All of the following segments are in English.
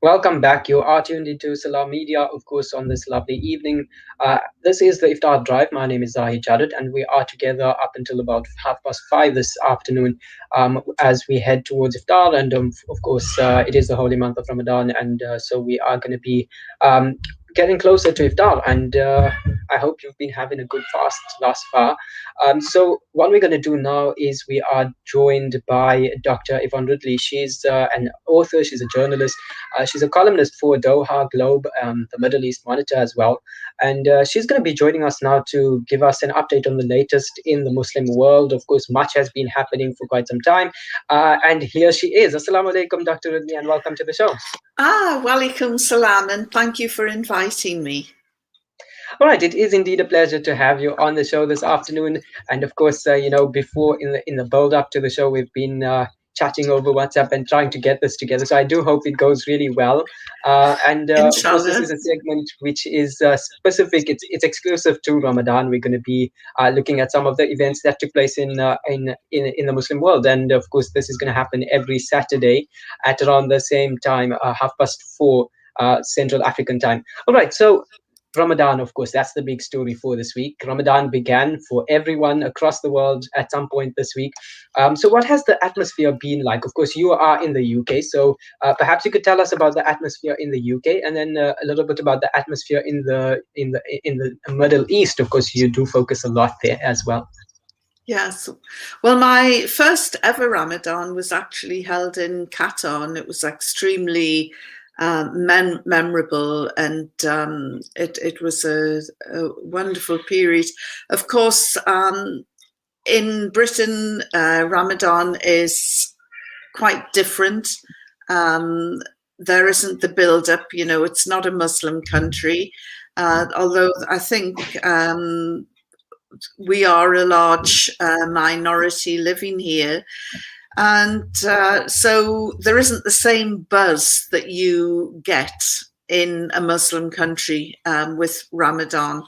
Welcome back. You are tuned into Salam Media, of course, on this lovely evening. This is the Iftar Drive. My name is Zahid Jadid, and we are together up until about 5:30 this afternoon as we head towards Iftar. And of course, it is the holy month of Ramadan, and so we are going to be um, getting closer to Iftar. And I hope you've been having a good fast thus far. So, what we're going to do now is we are joined by Dr. Yvonne Ridley. She's an author, she's a journalist. She's a columnist for Doha Globe, the Middle East Monitor as well. And she's going to be joining us now to give us an update on the latest in the Muslim world. Of course, much has been happening for quite some time. And here she is. Assalamu alaikum, Dr. Ridley, and welcome to the show. Walaikum salam, and thank you for inviting me. All right, it is indeed a pleasure to have you on the show this afternoon. And of course, before in the build up to the show, we've been chatting over WhatsApp and trying to get this together. So I do hope it goes really well. Of course, this Inshallah. is a segment which is specific. It's exclusive to Ramadan. We're going to be looking at some of the events that took place in the Muslim world, and of course, this is going to happen every Saturday at around the same time, 4:30 Central African time. All right, so Ramadan, of course, that's the big story for this week. Ramadan began for everyone across the world at some point this week. So, what has the atmosphere been like? Of course, you are in the UK, so perhaps you could tell us about the atmosphere in the UK, and then a little bit about the atmosphere in the Middle East. Of course, you do focus a lot there as well. Yes. Well, my first ever Ramadan was actually held in Qatar, and it was extremely memorable, and it was a wonderful period. Of course, in Britain, Ramadan is quite different. There isn't the build-up, it's not a Muslim country, although I think we are a large minority living here. And so there isn't the same buzz that you get in a Muslim country with Ramadan.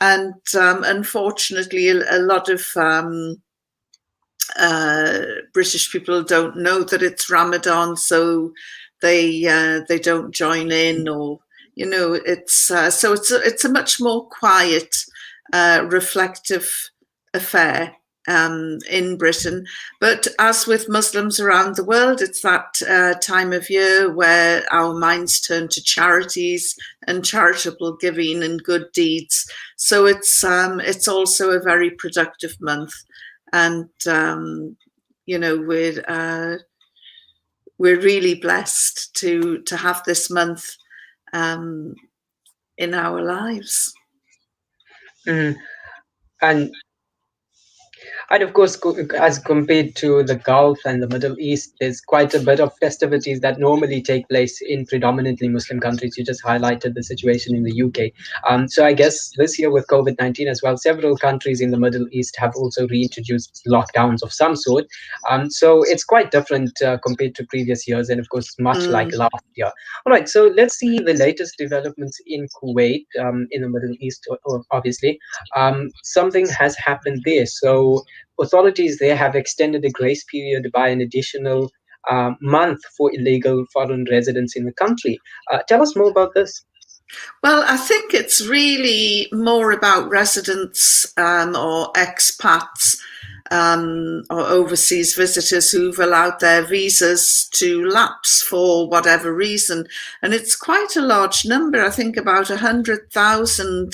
And unfortunately, a lot of British people don't know that it's Ramadan, so they don't join in, or it's a much more quiet, reflective affair in Britain. But as with Muslims around the world, it's that time of year where our minds turn to charities and charitable giving and good deeds. So it's also a very productive month, and we're really blessed to have this month in our lives. Mm. And And of course, as compared to the Gulf and the Middle East, there's quite a bit of festivities that normally take place in predominantly Muslim countries. You just highlighted the situation in the UK. So I guess this year with COVID-19 as well, several countries in the Middle East have also reintroduced lockdowns of some sort. So it's quite different compared to previous years, and of course, much like last year. All right, so let's see the latest developments in Kuwait, in the Middle East, obviously. Something has happened there. So authorities there have extended the grace period by an additional month for illegal foreign residents in the country. Tell us more about this. Well, I think it's really more about residents or expats or overseas visitors who've allowed their visas to lapse for whatever reason. And it's quite a large number. I think about 100,000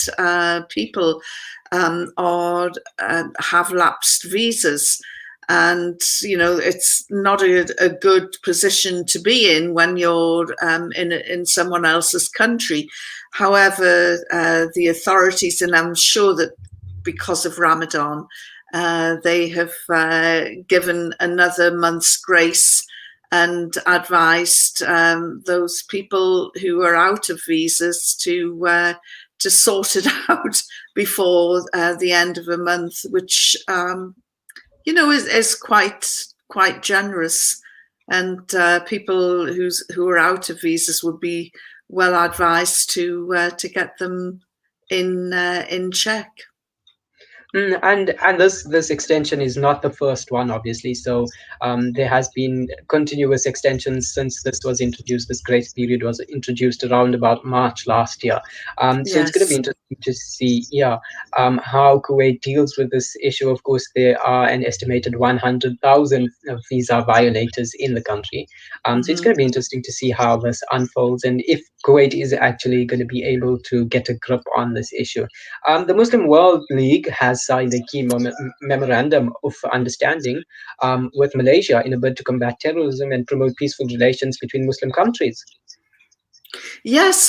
people have lapsed visas. And, it's not a good position to be in when you're in someone else's country. However, the authorities, and I'm sure that because of Ramadan, they have given another month's grace and advised those people who are out of visas to sort it out before the end of a month, which is quite generous, and people who are out of visas would be well advised to get them in check. And this extension is not the first one, obviously. So there has been continuous extensions since this was introduced. This grace period was introduced around about March last year. So it's going to be Yes. interesting to see, yeah, how Kuwait deals with this issue. Of course, there are an estimated 100,000 visa violators in the country. So it's Hmm. going to be interesting to see how this unfolds and if Kuwait is actually going to be able to get a grip on this issue. The Muslim World League has signed a key memorandum of understanding with Malaysia in a bid to combat terrorism and promote peaceful relations between Muslim countries. Yes,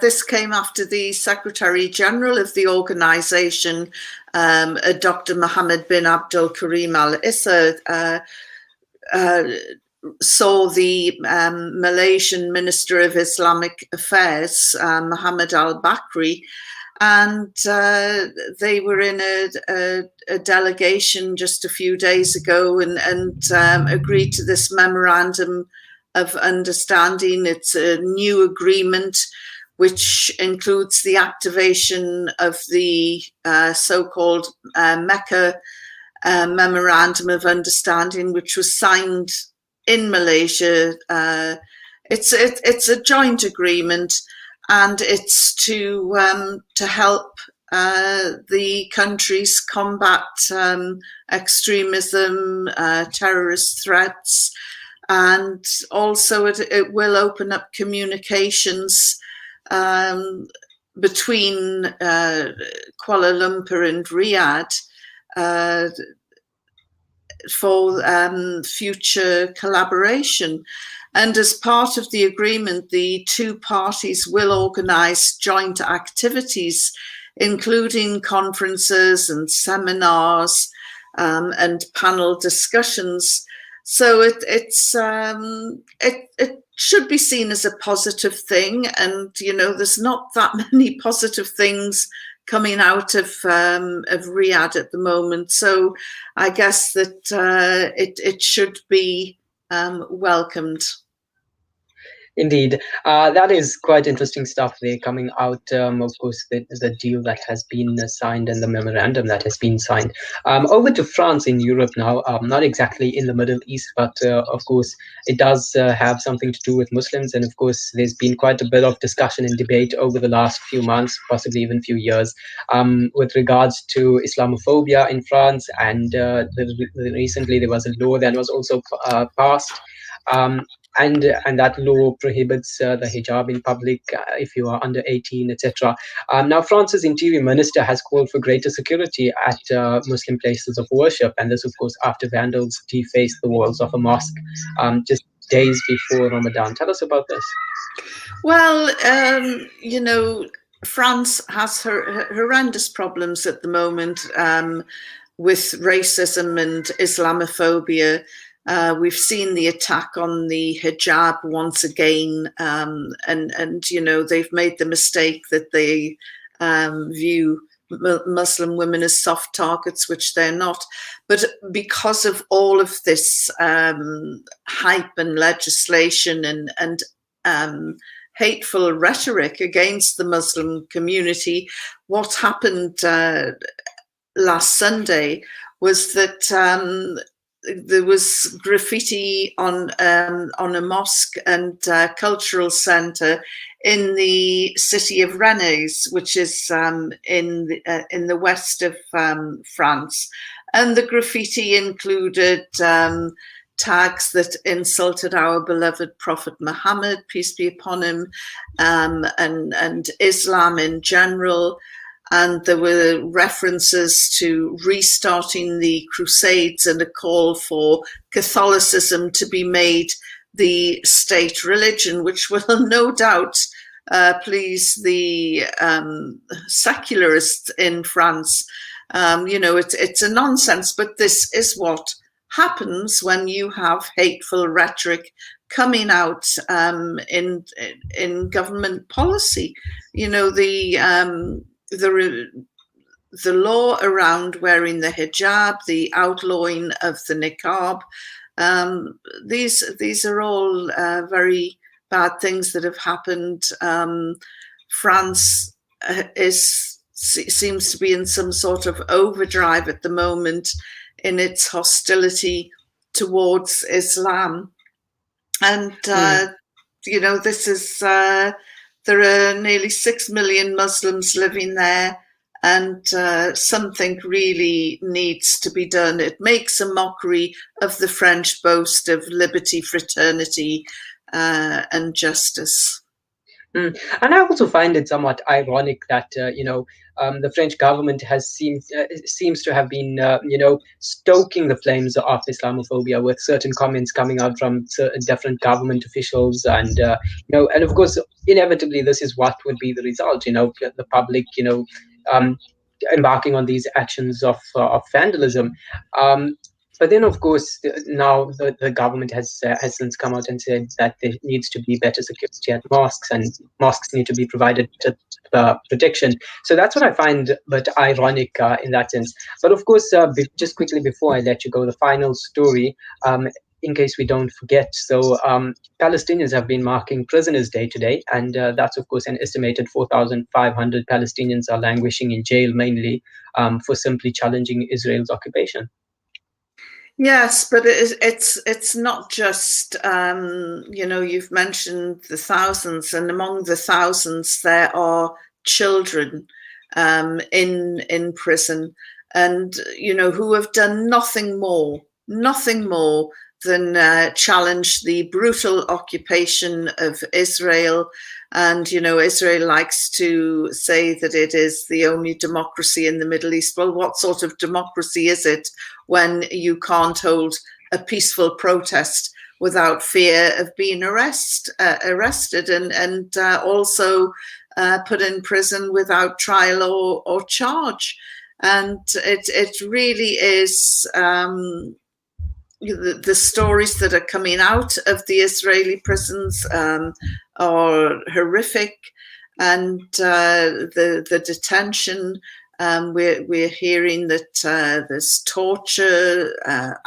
this came after the Secretary General of the organisation, Dr. Mohammed bin Abdul Karim Al Issa, uh, saw the Malaysian Minister of Islamic Affairs, Muhammad Al Bakri, and they were in a delegation just a few days ago and agreed to this memorandum of understanding. It's a new agreement which includes the activation of the so-called Mecca memorandum of understanding, which was signed in Malaysia. It's a joint agreement, and it's to help the countries combat extremism, terrorist threats, and also it will open up communications between Kuala Lumpur and Riyadh uh, for future collaboration. And as part of the agreement, the two parties will organise joint activities, including conferences and seminars and panel discussions. So it should be seen as a positive thing. And, you know, there's not that many positive things coming out of Riyadh at the moment. So I guess that it should be welcomed. Indeed, that is quite interesting stuff there coming out. Of course, the deal that has been signed and the memorandum that has been signed. Over to France in Europe now, not exactly in the Middle East, but of course, it does have something to do with Muslims. And of course, there's been quite a bit of discussion and debate over the last few months, possibly even few years, with regards to Islamophobia in France. And recently, there was a law that was also passed. Um, and that law prohibits the hijab in public if you are under 18, etc. Now, France's interior minister has called for greater security at Muslim places of worship, and this, of course, after vandals defaced the walls of a mosque just days before Ramadan. Tell us about this. Well, you know, France has horrendous problems at the moment with racism and Islamophobia. We've seen the attack on the hijab once again, and you know, they've made the mistake that they view Muslim women as soft targets, which they're not. But because of all of this hype and legislation and hateful rhetoric against the Muslim community, what happened last Sunday was that there was graffiti on a mosque and cultural centre in the city of Rennes, which is in the west of France, and the graffiti included tags that insulted our beloved Prophet Muhammad, peace be upon him, and Islam in general. And there were references to restarting the Crusades and a call for Catholicism to be made the state religion, which will no doubt please the secularists in France. You know, it's a nonsense, but this is what happens when you have hateful rhetoric coming out in government policy. You know, the law around wearing the hijab, the outlawing of the niqab, these are all very bad things that have happened. France is seems to be in some sort of overdrive at the moment in its hostility towards Islam. And, Mm. this is, there are nearly 6 million Muslims living there, and something really needs to be done. It makes a mockery of the French boast of liberty, fraternity, and justice. Mm. And I also find it somewhat ironic that the French government seems to have been stoking the flames of Islamophobia with certain comments coming out from different government officials, and and of course, inevitably, this is what would be the result. The public, um, embarking on these actions of vandalism. Um, but then, of course, now the government has since come out and said that there needs to be better security at mosques, and mosques need to be provided protection. So that's what I find a bit ironic in that sense. But of course, just quickly before I let you go, the final story, in case we don't forget. So Palestinians have been marking Prisoners' Day today, and that's of course an estimated 4,500 Palestinians are languishing in jail, mainly for simply challenging Israel's occupation. Yes, but it's not just you've mentioned the thousands, and among the thousands there are children in prison, and who have done nothing more than challenge the brutal occupation of Israel. And Israel likes to say that it is the only democracy in the Middle East. Well, what sort of democracy is it when you can't hold a peaceful protest without fear of being arrested and also put in prison without trial or charge? And it really is. The stories that are coming out of the Israeli prisons are horrific, and the detention. We're hearing that there's torture,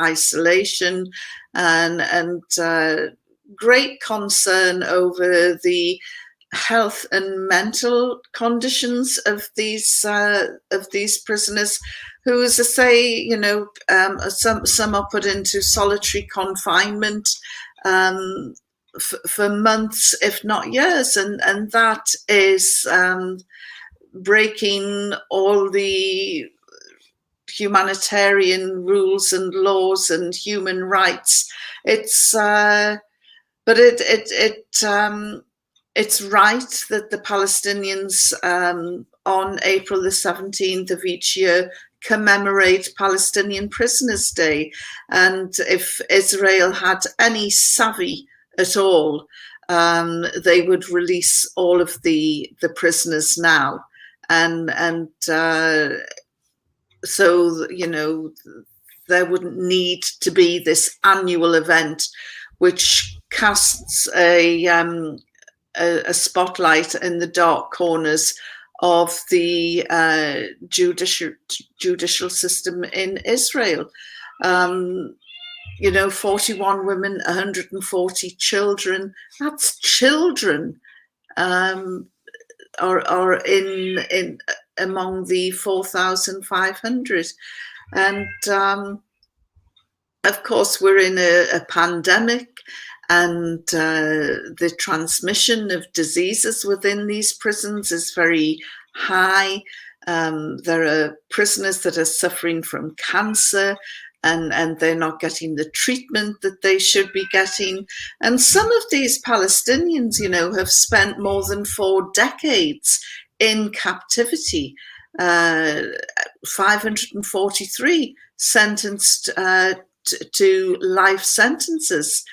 isolation, and great concern over the health and mental conditions of these prisoners, who, as I say, some are put into solitary confinement for months, if not years, and that is breaking all the humanitarian rules and laws and human rights. It's it's right that the Palestinians on April the 17th of each year commemorate Palestinian Prisoners' Day. And if Israel had any savvy at all, they would release all of the prisoners now. And so, there wouldn't need to be this annual event which casts a spotlight in the dark corners of the judicial system in Israel. 41 women, 140 children. That's children. Are in among the 4,500, and of course we're in a pandemic, and the transmission of diseases within these prisons is very high. There are prisoners that are suffering from cancer, and they're not getting the treatment that they should be getting. And some of these Palestinians, have spent more than 4 decades in captivity. 543 sentenced to life sentences.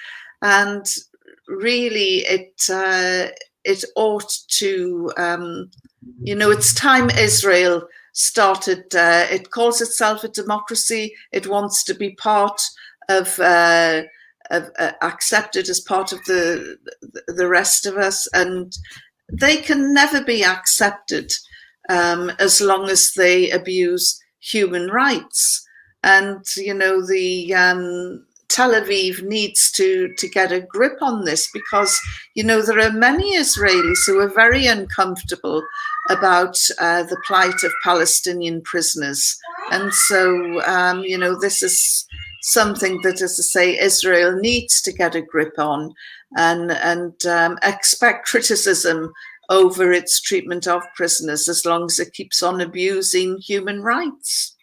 And really, it ought to, it's time Israel started. It calls itself a democracy. It wants to be part of accepted as part of the rest of us, and they can never be accepted as long as they abuse human rights. And Tel Aviv needs to get a grip on this, because, you know, there are many Israelis who are very uncomfortable about the plight of Palestinian prisoners. And so, you know, this is something that, as I say, Israel needs to get a grip on, and expect criticism over its treatment of prisoners as long as it keeps on abusing human rights.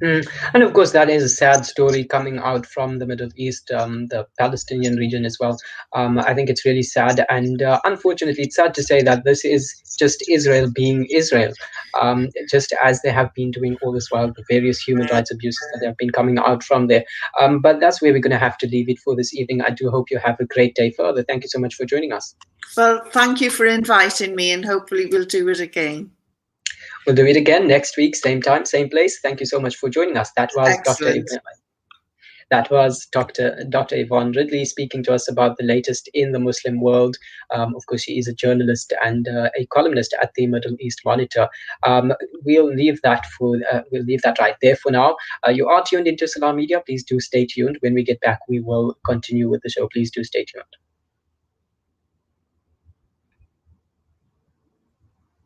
And of course, that is a sad story coming out from the Middle East, the Palestinian region as well. I think it's really sad. And unfortunately, it's sad to say that this is just Israel being Israel, just as they have been doing all this while, the various human rights abuses that have been coming out from there. But that's where we're going to have to leave it for this evening. I do hope you have a great day further. Thank you so much for joining us. Well, thank you for inviting me, and hopefully we'll do it again. We'll do it again next week, same time, same place. Thank you so much for joining us. That was Excellent. Dr. Yvonne Ridley speaking to us about the latest in the Muslim world. Of course, she is a journalist and a columnist at the Middle East Monitor. We'll leave that right there for now. You are tuned into Salam Media. Please do stay tuned. When we get back, we will continue with the show. Please do stay tuned.